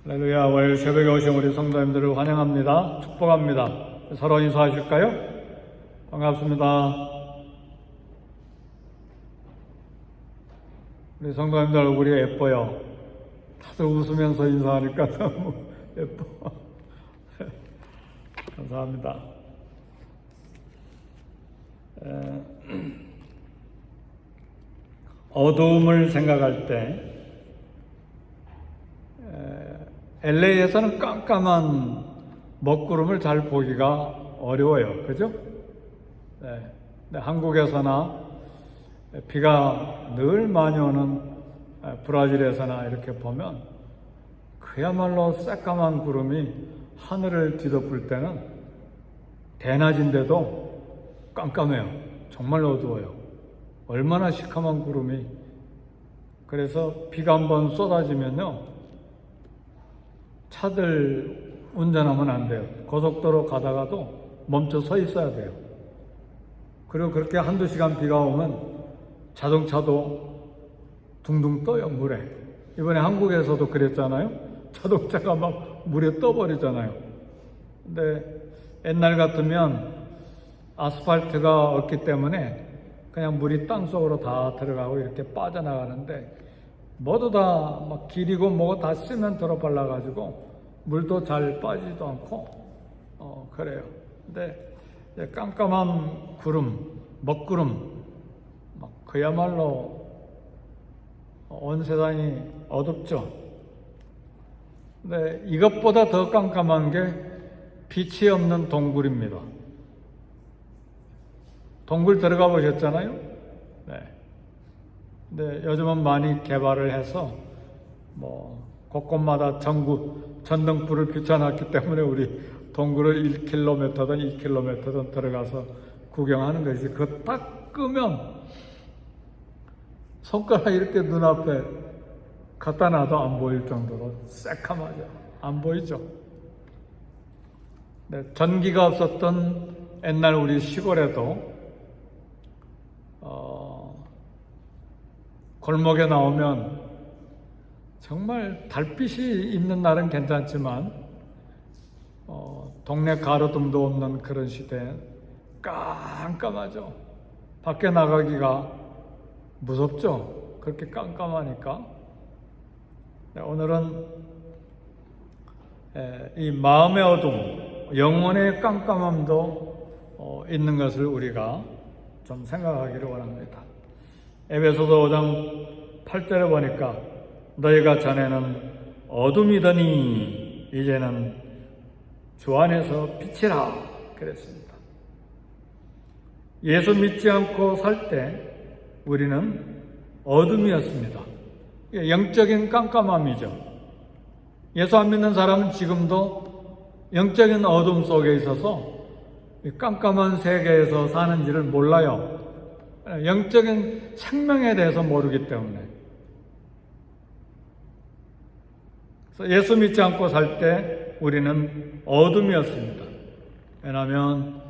할렐루야. 월 새벽에 오신 우리 성도님들을 환영합니다. 축복합니다. 서로 인사하실까요? 반갑습니다. 우리 성도님들 얼굴이 예뻐요. 다들 웃으면서 인사하니까 너무 예뻐. 감사합니다. 어두움을 생각할 때 LA에서는 깜깜한 먹구름을 잘 보기가 어려워요. 그죠? 네. 근데 한국에서나 비가 늘 많이 오는 브라질에서나 이렇게 보면 그야말로 새까만 구름이 하늘을 뒤덮을 때는 대낮인데도 깜깜해요. 정말 어두워요. 얼마나 시커먼 구름이. 그래서 비가 한번 쏟아지면요, 차들 운전하면 안 돼요. 고속도로 가다가도 멈춰 서 있어야 돼요. 그리고 그렇게 한두 시간 비가 오면 자동차도 둥둥 떠요, 물에. 이번에 한국에서도 그랬잖아요. 자동차가 막 물에 떠버리잖아요. 근데 옛날 같으면 아스팔트가 없기 때문에 그냥 물이 땅속으로 다 들어가고 이렇게 빠져나가는데, 모두 다 막 길이고 뭐고 다 시멘트로 발라가지고 물도 잘 빠지지도 않고 그래요. 근데 깜깜한 구름, 먹구름, 막 그야말로 온 세상이 어둡죠. 근데 이것보다 더 깜깜한 게 빛이 없는 동굴입니다. 동굴 들어가 보셨잖아요? 네. 근데 요즘은 많이 개발을 해서 곳곳마다 전등불을 비춰놨기 때문에 우리 동굴을 1km든 2km든 들어가서 구경하는 것이, 그거 딱 끄면 손가락 이렇게 눈앞에 갖다 놔도 안 보일 정도로 새카마죠. 안 보이죠? 네, 전기가 없었던 옛날 우리 시골에도 골목에 나오면 정말 달빛이 있는 날은 괜찮지만 동네 가로등도 없는 그런 시대에 깜깜하죠. 밖에 나가기가 무섭죠. 그렇게 깜깜하니까. 네, 오늘은 이 마음의 어둠, 영혼의 깜깜함도 있는 것을 우리가 좀 생각하기를 원합니다. 에베소서 5장 8절에 보니까 너희가 전에는 어둠이더니 이제는 주 안에서 빛이라 그랬습니다. 예수 믿지 않고 살 때 우리는 어둠이었습니다. 영적인 깜깜함이죠. 예수 안 믿는 사람은 지금도 영적인 어둠 속에 있어서 깜깜한 세계에서 사는지를 몰라요. 영적인 생명에 대해서 모르기 때문에. 그래서 예수 믿지 않고 살 때 우리는 어둠이었습니다. 왜냐하면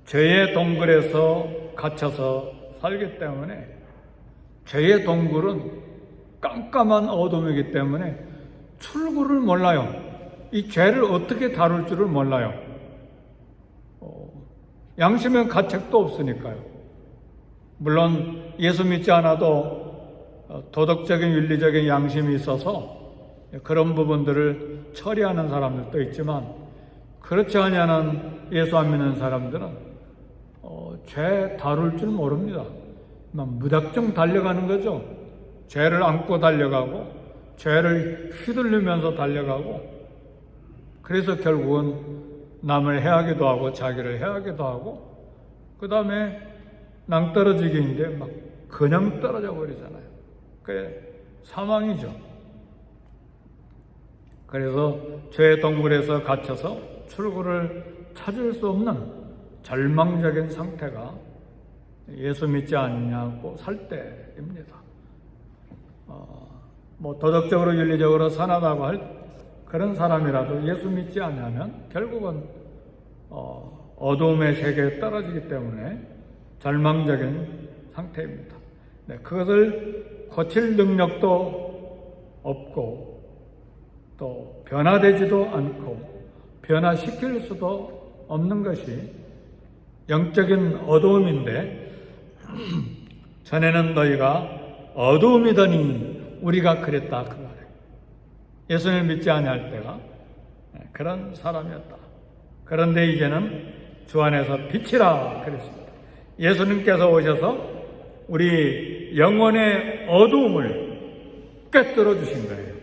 죄의 동굴에서 갇혀서 살기 때문에, 죄의 동굴은 깜깜한 어둠이기 때문에 출구를 몰라요. 이 죄를 어떻게 다룰 줄을 몰라요. 양심의 가책도 없으니까요. 물론 예수 믿지 않아도 도덕적인 윤리적인 양심이 있어서 그런 부분들을 처리하는 사람들도 있지만, 그렇지 않냐는 예수 안 믿는 사람들은 죄 다룰 줄 모릅니다. 무작정 달려가는 거죠. 죄를 안고 달려가고 죄를 휘둘리면서 달려가고, 그래서 결국은 남을 해하기도 하고 자기를 해하기도 하고, 그 다음에 낭떠러지기인데 막 그냥 떨어져 버리잖아요. 그게 사망이죠. 그래서 죄의 동굴에서 갇혀서 출구를 찾을 수 없는 절망적인 상태가 예수 믿지 않냐고 살 때입니다. 도덕적으로 윤리적으로 선하다고 할 그런 사람이라도 예수 믿지 않냐면 결국은 어두움의 세계에 떨어지기 때문에 절망적인 상태입니다. 네, 그것을 고칠 능력도 없고 또 변화되지도 않고 변화시킬 수도 없는 것이 영적인 어두움인데 전에는 너희가 어두움이더니 우리가 그랬다 그 말이에요. 예수님을 믿지 아니할 때가 그런 사람이었다. 그런데 이제는 주 안에서 빛이라 그랬습니다. 예수님께서 오셔서 우리 영혼의 어두움을 꿰뚫어 주신 거예요.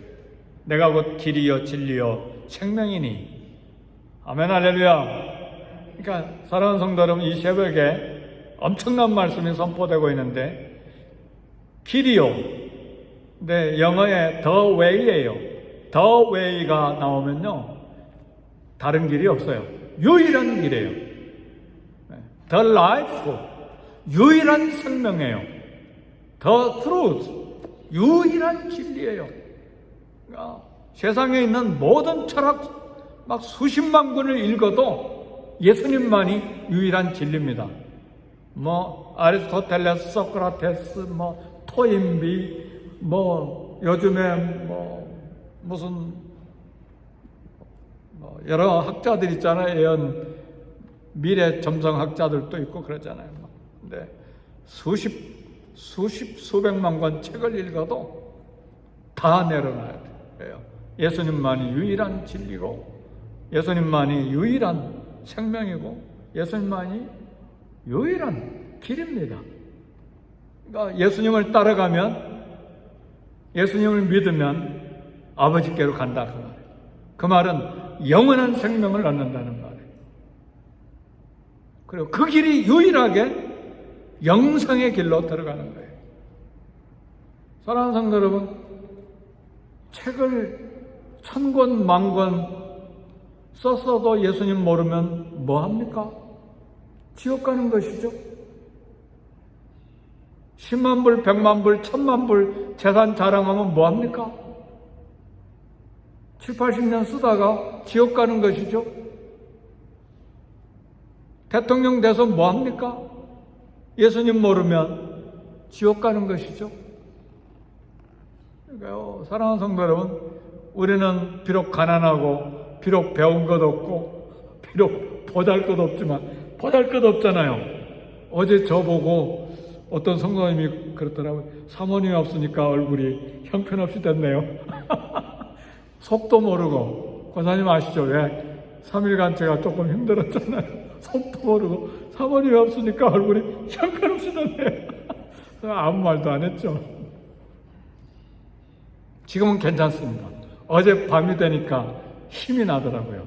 내가 곧 길이요 진리요 생명이니. 아멘 할렐루야. 그러니까 사랑하는 성도 여러분, 이 새벽에 엄청난 말씀이 선포되고 있는데 길이요. 근데 영어에 the way예요. the way가 나오면요 다른 길이 없어요. 유일한 길이에요. the life, 유일한 생명이에요. the truth, 유일한 진리예요. 그러니까 세상에 있는 모든 철학 막 수십만 권을 읽어도 예수님만이 유일한 진리입니다. 뭐 아리스토텔레스, 소크라테스, 뭐 토인비, 뭐 요즘에 뭐 무슨 뭐 여러 학자들 있잖아요. 미래 점성학자들도 있고 그러잖아요. 근데 수백만 권 책을 읽어도 다 내려놔야 돼요. 예수님만이 유일한 진리고, 예수님만이 유일한 생명이고, 예수님만이 유일한 길입니다. 그러니까 예수님을 따라가면, 예수님을 믿으면 아버지께로 간다 그 말이에요. 그 말은 영원한 생명을 얻는다는 말이에요. 그리고 그 길이 유일하게 영생의 길로 들어가는 거예요. 사랑하는 성도 여러분, 책을 1000권, 10,000권 썼어도 예수님 모르면 뭐합니까? 지옥 가는 것이죠. 10만 불, 100만 불, 1000만 불 재산 자랑하면 뭐합니까? 7, 80년 쓰다가 지옥 가는 것이죠. 대통령 돼서 뭐합니까? 예수님 모르면 지옥 가는 것이죠. 그러니까요, 사랑하는 성도 여러분, 우리는 비록 가난하고, 비록 배운 것 없고, 비록 보잘것없지만, 보잘것없잖아요. 어제 저보고 어떤 성도님이 그렇더라고요. 사모님이 없으니까 얼굴이 형편없이 됐네요. 속도 모르고, 권사님 아시죠? 왜? 3일간 제가 조금 힘들었잖아요. 속도 모르고, 사모님이 없으니까 얼굴이 형편없이 됐네요. 아무 말도 안 했죠. 지금은 괜찮습니다. 어제 밤이 되니까 힘이 나더라고요.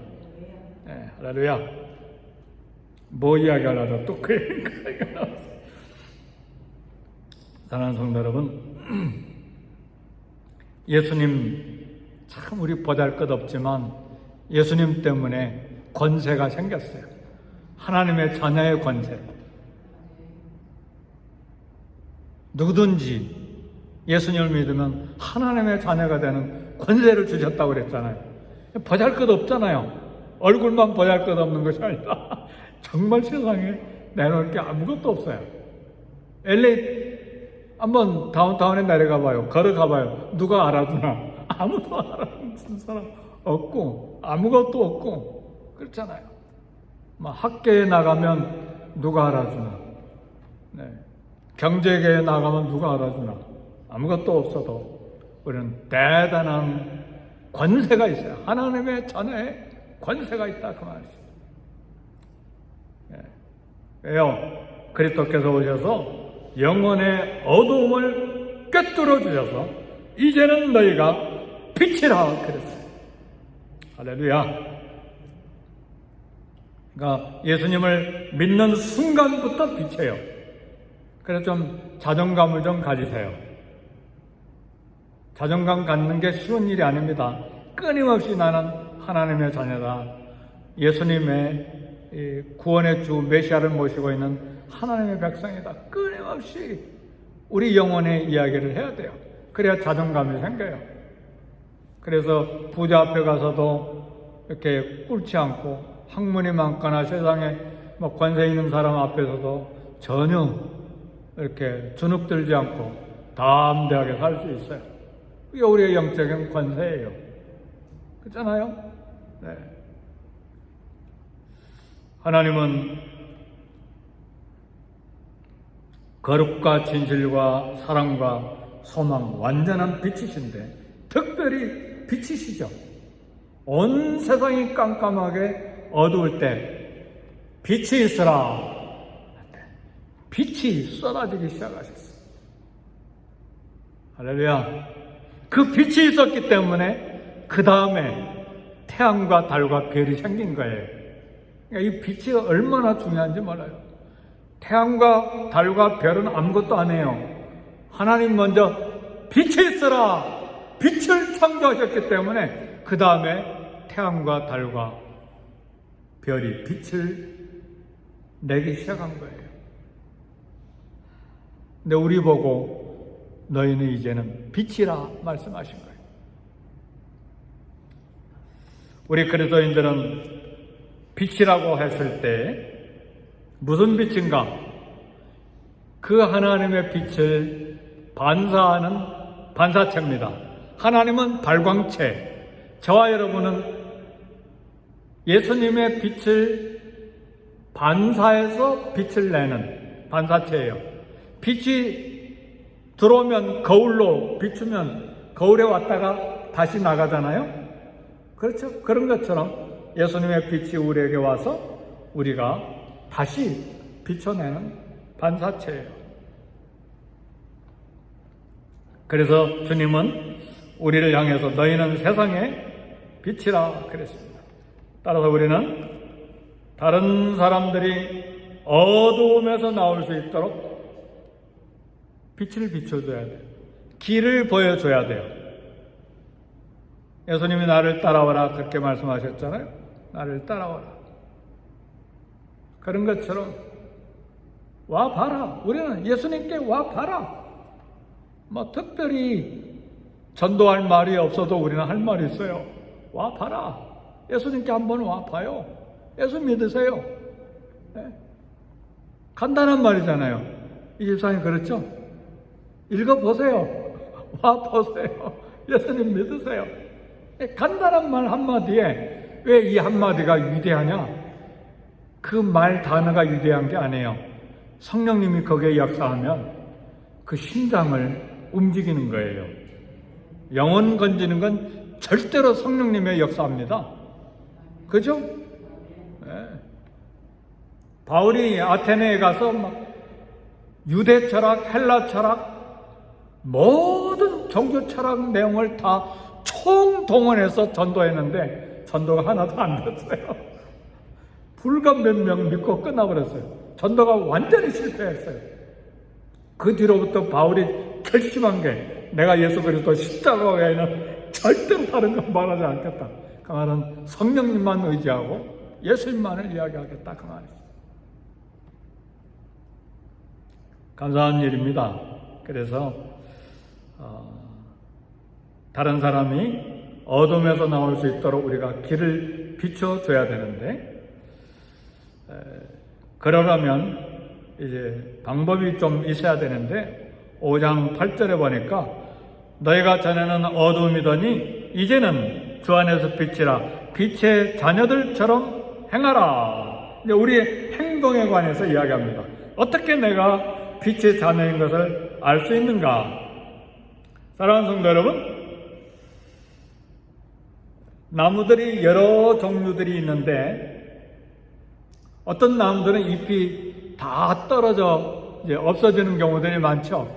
네, 할렐루야. 뭐 이야기하려다 또 그 얘기가 나왔어요. 사랑하는 성도 여러분, 예수님 참 우리 보잘것없지만 예수님 때문에 권세가 생겼어요. 하나님의 자녀의 권세. 누구든지 예수님을 믿으면 하나님의 자녀가 되는 권세를 주셨다고 그랬잖아요. 보잘것없잖아요. 얼굴만 보잘것없는 것이 아니라 정말 세상에 내놓을 게 아무것도 없어요. LA 한번 다운타운에 내려가 봐요. 걸어가 봐요. 누가 알아주나? 아무도 알아주는 사람 없고 아무것도 없고 그렇잖아요. 막 학계에 나가면 누가 알아주나? 네. 경제계에 나가면 누가 알아주나? 아무것도 없어도 우리는 대단한 권세가 있어요. 하나님의 자녀의 권세가 있다 그 말이죠. 네. 왜요? 그리스도께서 오셔서 영혼의 어두움을 꿰뚫어 주셔서 이제는 너희가 빛이라 그랬어요. 할렐루야. 그러니까 예수님을 믿는 순간부터 빛이에요. 그래서 좀 자존감을 좀 가지세요. 자존감 갖는 게 쉬운 일이 아닙니다. 끊임없이 나는 하나님의 자녀다. 예수님의 구원의 주 메시아를 모시고 있는 하나님의 백성이다. 끊임없이 우리 영혼의 이야기를 해야 돼요. 그래야 자존감이 생겨요. 그래서 부자 앞에 가서도 이렇게 꿇지 않고 학문이 많거나 세상에 뭐 권세 있는 사람 앞에서도 전혀 이렇게 주눅들지 않고 담대하게 살 수 있어요. 이게 우리의 영적인 권세예요. 그렇잖아요? 네. 하나님은 거룩과 진실과 사랑과 소망, 완전한 빛이신데 특별히 빛이시죠. 온 세상이 깜깜하게 어두울 때 빛이 있으라. 빛이 쏟아지기 시작하셨어요. 할렐루야. 그 빛이 있었기 때문에 그 다음에 태양과 달과 별이 생긴 거예요. 그러니까 이 빛이 얼마나 중요한지 몰라요. 태양과 달과 별은 아무것도 안 해요. 하나님 먼저 빛이 있어라, 빛을 창조하셨기 때문에 그 다음에 태양과 달과 별이 빛을 내기 시작한 거예요. 근데 우리 보고 너희는 이제는 빛이라 말씀하신 거예요. 우리 그리스도인들은 빛이라고 했을 때 무슨 빛인가? 그 하나님의 빛을 반사하는 반사체입니다. 하나님은 발광체, 저와 여러분은 예수님의 빛을 반사해서 빛을 내는 반사체예요. 빛이 들어오면 거울로 비추면 거울에 왔다가 다시 나가잖아요. 그렇죠? 그런 것처럼 예수님의 빛이 우리에게 와서 우리가 다시 비춰내는 반사체예요. 그래서 주님은 우리를 향해서 너희는 세상의 빛이라 그랬습니다. 따라서 우리는 다른 사람들이 어두움에서 나올 수 있도록 빛을 비춰줘야 돼요. 길을 보여줘야 돼요. 예수님이 나를 따라와라 그렇게 말씀하셨잖아요. 나를 따라와라. 그런 것처럼 와봐라. 우리는 예수님께 와봐라. 뭐 특별히 전도할 말이 없어도 우리는 할 말이 있어요. 와봐라. 예수님께 한번 와봐요. 예수 믿으세요. 네. 간단한 말이잖아요. 이 집사님 그렇죠? 읽어보세요. 와보세요. 예수님 믿으세요. 간단한 말 한마디에 왜 이 한마디가 위대하냐? 그 말 단어가 위대한 게 아니에요. 성령님이 거기에 역사하면 그 심장을 움직이는 거예요. 영혼 건지는 건 절대로 성령님의 역사입니다. 그죠? 네. 바울이 아테네에 가서 막 유대 철학, 헬라 철학, 모든 종교 철학 내용을 다 총동원해서 전도했는데 전도가 하나도 안 됐어요. 불과 몇 명 믿고 끝나버렸어요. 전도가 완전히 실패했어요. 그 뒤로부터 바울이 결심한 게 내가 예수 그리스도 십자가 외에는 절대로 다른 건 말하지 않겠다. 그 말은 성령님만 의지하고 예수님만을 이야기하겠다 그 말이죠. 감사한 일입니다. 그래서 다른 사람이 어둠에서 나올 수 있도록 우리가 길을 비춰줘야 되는데 그러려면 이제 방법이 좀 있어야 되는데 5장 8절에 보니까 너희가 전에는 어둠이더니 이제는 주 안에서 빛이라 빛의 자녀들처럼 행하라. 이제 우리의 행동에 관해서 이야기합니다. 어떻게 내가 빛의 자녀인 것을 알 수 있는가? 사랑하는 성도 여러분, 나무들이 여러 종류들이 있는데 어떤 나무들은 잎이 다 떨어져 이제 없어지는 경우들이 많죠.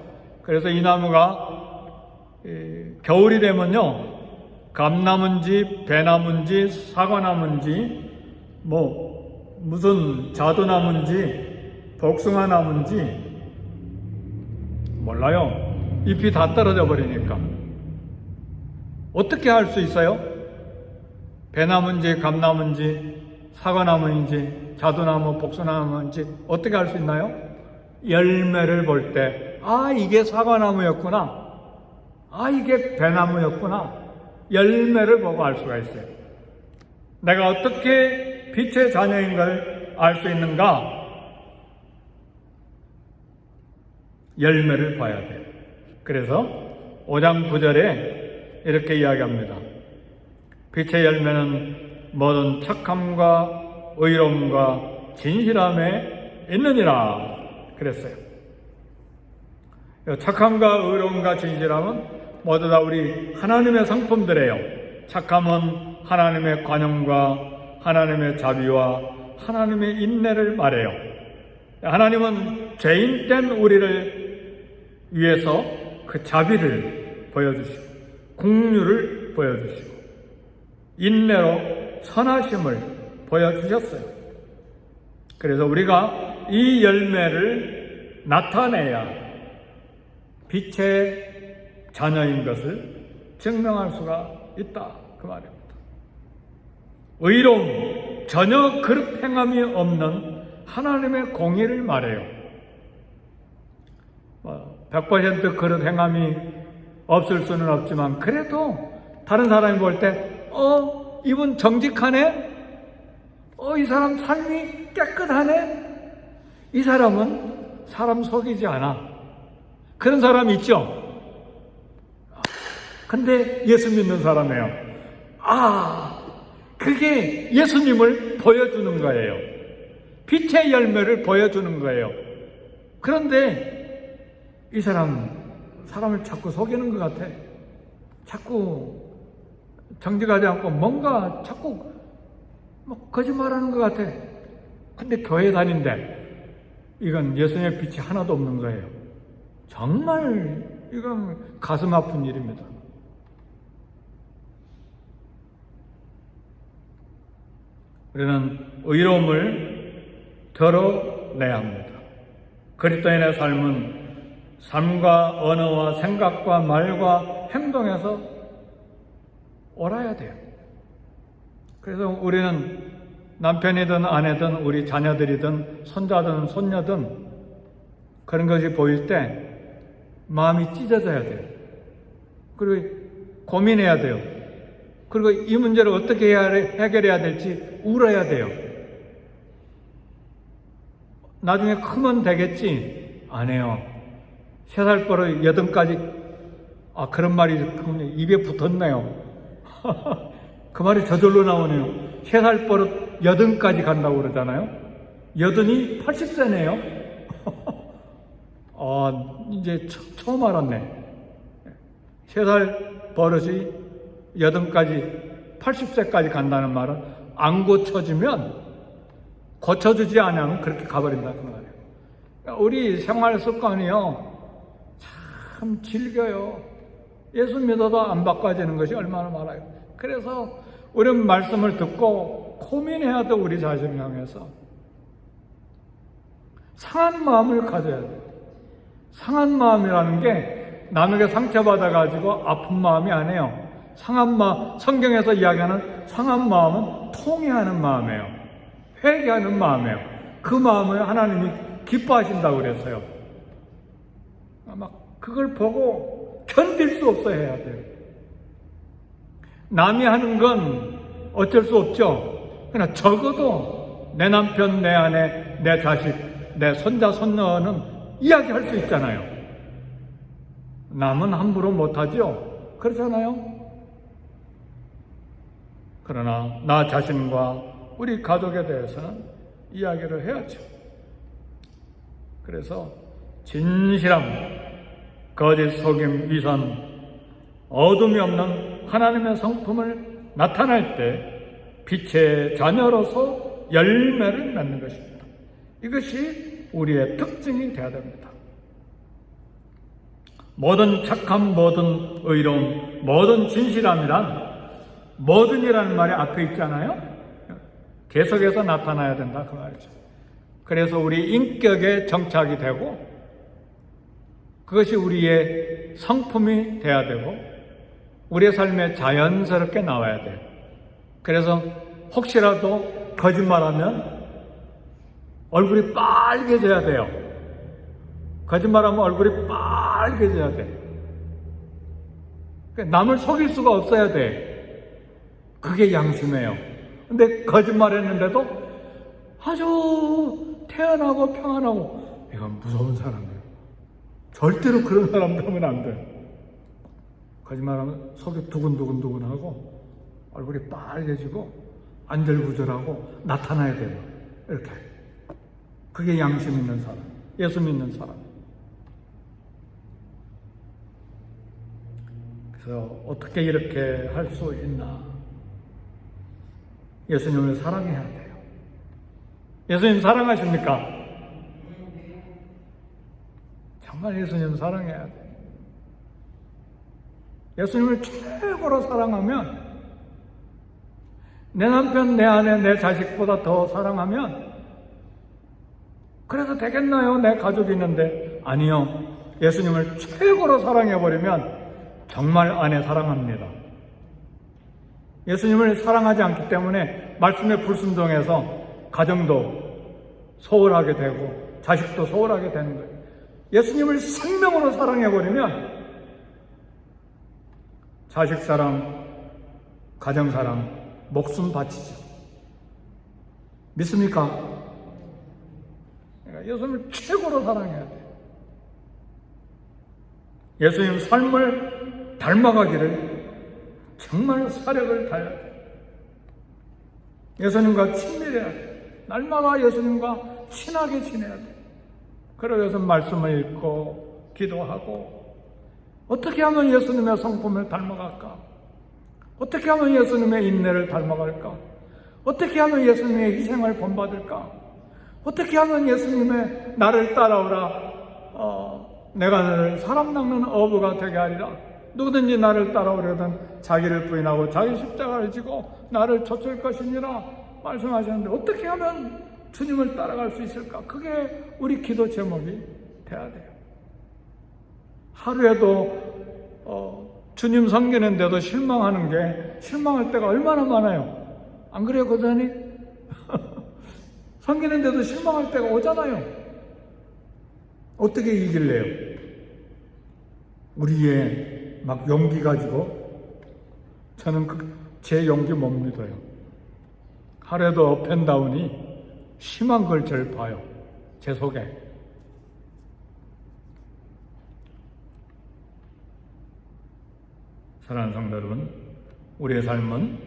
그래서 이 나무가 겨울이 되면요, 감나무인지 배나무인지 사과나무인지 뭐 무슨 자두나무인지 복숭아나무인지 몰라요. 잎이 다 떨어져 버리니까. 어떻게 할 수 있어요? 배나무인지 감나무인지 사과나무인지 자두나무 복숭아나무인지 어떻게 할 수 있나요? 열매를 볼 때 아 이게 사과나무였구나, 아 이게 배나무였구나, 열매를 보고 알 수가 있어요. 내가 어떻게 빛의 자녀인 걸 알 수 있는가? 열매를 봐야 돼요. 그래서 5장 9절에 이렇게 이야기합니다. 빛의 열매는 모든 착함과 의로움과 진실함에 있느니라 그랬어요. 착함과 의로움과 진실함은 모두 다 우리 하나님의 성품들이에요. 착함은 하나님의 관용과 하나님의 자비와 하나님의 인내를 말해요. 하나님은 죄인된 우리를 위해서 그 자비를 보여주시고 긍휼을 보여주시고 인내로 선하심을 보여주셨어요. 그래서 우리가 이 열매를 나타내야 빛의 자녀인 것을 증명할 수가 있다 그 말입니다. 의로움, 전혀 그릇 행함이 없는 하나님의 공의를 말해요. 100% 그릇 행함이 없을 수는 없지만 그래도 다른 사람이 볼 때 이분 정직하네? 이 사람 삶이 깨끗하네? 이 사람은 사람 속이지 않아. 그런 사람 있죠? 근데 예수 믿는 사람이에요. 그게 예수님을 보여주는 거예요. 빛의 열매를 보여주는 거예요. 그런데 이 사람을 자꾸 속이는 것 같아. 자꾸 정직하지 않고 뭔가 자꾸 거짓말하는 것 같아. 근데 교회 다닌데 이건 예수님의 빛이 하나도 없는 거예요. 정말 이건 가슴 아픈 일입니다. 우리는 의로움을 드러내야 합니다. 그리스도인의 삶은 삶과 언어와 생각과 말과 행동에서 옳아야 돼요. 그래서 우리는 남편이든 아내든 우리 자녀들이든 손자든 손녀든 그런 것이 보일 때 마음이 찢어져야 돼요. 그리고 고민해야 돼요. 그리고 이 문제를 어떻게 해결해야 될지 울어야 돼요. 나중에 크면 되겠지? 안 해요. 3살 버릇 8까지 그런 말이 입에 붙었네요. 그 말이 저절로 나오네요. 3살 버릇 80까지 간다고 그러잖아요. 80이 80세네요. 이제 처음 알았네. 3살 버릇이 80까지 80세까지 간다는 말은 안 고쳐주지 않으면 그렇게 가버린다 그 말이에요. 우리 생활 습관이요 참 질겨요. 예수 믿어도 안 바꿔지는 것이 얼마나 많아요. 그래서 우리는 말씀을 듣고 고민해야 돼. 우리 자신을 향해서 상한 마음을 가져야 돼요. 상한 마음이라는 게 남에게 상처받아가지고 아픈 마음이 아니에요. 상한 마음, 성경에서 이야기하는 상한 마음은 통회하는 마음이에요. 회개하는 마음이에요. 그 마음을 하나님이 기뻐하신다고 그랬어요. 그걸 보고 견딜 수 없어 해야 돼요. 남이 하는 건 어쩔 수 없죠. 그러나 적어도 내 남편, 내 아내, 내 자식, 내 손자, 손녀는 이야기할 수 있잖아요. 남은 함부로 못하죠. 그렇잖아요. 그러나 나 자신과 우리 가족에 대해서는 이야기를 해야죠. 그래서 진실함, 거짓, 속임, 위선, 어둠이 없는 하나님의 성품을 나타낼 때 빛의 자녀로서 열매를 맺는 것입니다. 이것이 우리의 특징이 되어야 됩니다. 모든 착함, 모든 의로움, 모든 진실함이란 모든이라는 말이 앞에 있잖아요. 계속해서 나타나야 된다 그 말이죠. 그래서 우리 인격에 정착이 되고 그것이 우리의 성품이 돼야 되고 우리의 삶에 자연스럽게 나와야 돼요. 그래서 혹시라도 거짓말하면 얼굴이 빨개져야 돼요. 거짓말하면 얼굴이 빨개져야 돼. 남을 속일 수가 없어야 돼. 그게 양심이에요. 근데 거짓말했는데도 아주 태연하고 평안하고 이건 무서운 사람이에요. 절대로 그런 사람 되면 안 돼. 거짓말하면 속이 두근두근두근하고 얼굴이 빨개지고 안절부절하고 나타나야 돼요. 이렇게. 그게 양심 있는 사람, 예수 믿는 사람. 그래서 어떻게 이렇게 할 수 있나? 예수님을 사랑해야 돼요. 예수님 사랑하십니까? 정말 예수님 사랑해야 돼요. 예수님을 최고로 사랑하면, 내 남편, 내 아내, 내 자식보다 더 사랑하면 그래서 되겠나요? 내 가족이 있는데. 아니요. 예수님을 최고로 사랑해버리면 정말 아내 사랑합니다. 예수님을 사랑하지 않기 때문에 말씀에 불순종해서 가정도 소홀하게 되고 자식도 소홀하게 되는 거예요. 예수님을 생명으로 사랑해버리면 자식 사랑, 가정 사랑, 목숨 바치죠. 믿습니까? 예수님을 최고로 사랑해야 돼요. 예수님 삶을 닮아가기를 정말 사력을 다해야 돼요. 예수님과 친밀해야 돼요. 날마다 예수님과 친하게 지내야 돼요. 그러면서 말씀을 읽고 기도하고, 어떻게 하면 예수님의 성품을 닮아갈까? 어떻게 하면 예수님의 인내를 닮아갈까? 어떻게 하면 예수님의 희생을 본받을까? 어떻게 하면 예수님의 나를 따라오라, 내가 너를 사람 낚는 어부가 되게 하리라. 누구든지 나를 따라오려든 자기를 부인하고 자기 십자가를 지고 나를 좇을 것이니라 말씀하셨는데, 어떻게 하면 주님을 따라갈 수 있을까? 그게 우리 기도 제목이 돼야 돼요. 하루에도 주님 섬기는데도 실망할 때가 얼마나 많아요. 안 그래요, 고자니? 섬기는데도 실망할 때가 오잖아요. 어떻게 이길래요? 우리의 막 용기 가지고, 저는 제 용기 못 믿어요. 하루에도 업앤다운이 심한 걸 절 봐요, 제 속에. 사랑하는 성도 여러분, 우리의 삶은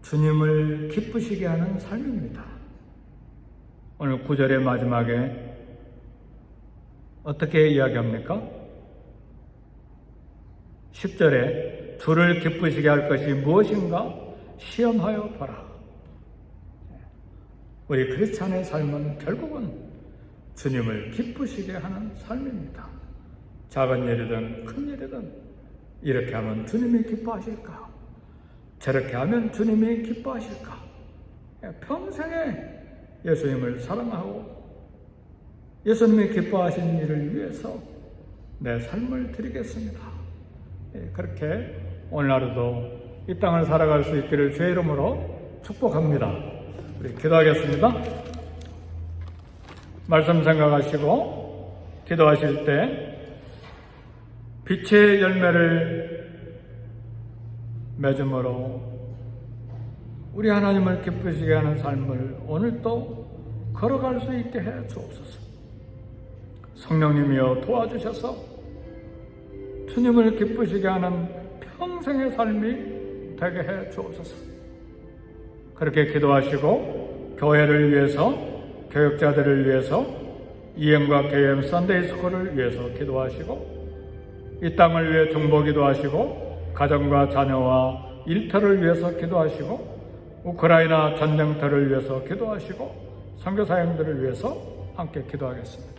주님을 기쁘시게 하는 삶입니다. 오늘 9절의 마지막에 어떻게 이야기합니까? 10절에 주를 기쁘시게 할 것이 무엇인가 시험하여 보라. 우리 크리스찬의 삶은 결국은 주님을 기쁘시게 하는 삶입니다. 작은 일이든 큰 일이든 이렇게 하면 주님이 기뻐하실까? 저렇게 하면 주님이 기뻐하실까? 평생에 예수님을 사랑하고 예수님이 기뻐하시는 일을 위해서 내 삶을 드리겠습니다. 그렇게 오늘 하루도 이 땅을 살아갈 수 있기를 주의 이름으로 축복합니다. 우리 기도하겠습니다. 말씀 생각하시고 기도하실 때 빛의 열매를 맺음으로 우리 하나님을 기쁘시게 하는 삶을 오늘도 걸어갈 수 있게 해 주옵소서. 성령님이여 도와주셔서 주님을 기쁘시게 하는 평생의 삶이 되게 해 주옵소서. 그렇게 기도하시고 교회를 위해서, 교역자들을 위해서, 이엠과 KM 선데이 스쿨을 위해서 기도하시고, 이 땅을 위해 중보기도 하시고, 가정과 자녀와 일터를 위해서 기도하시고, 우크라이나 전쟁터를 위해서 기도하시고, 선교사님들을 위해서 함께 기도하겠습니다.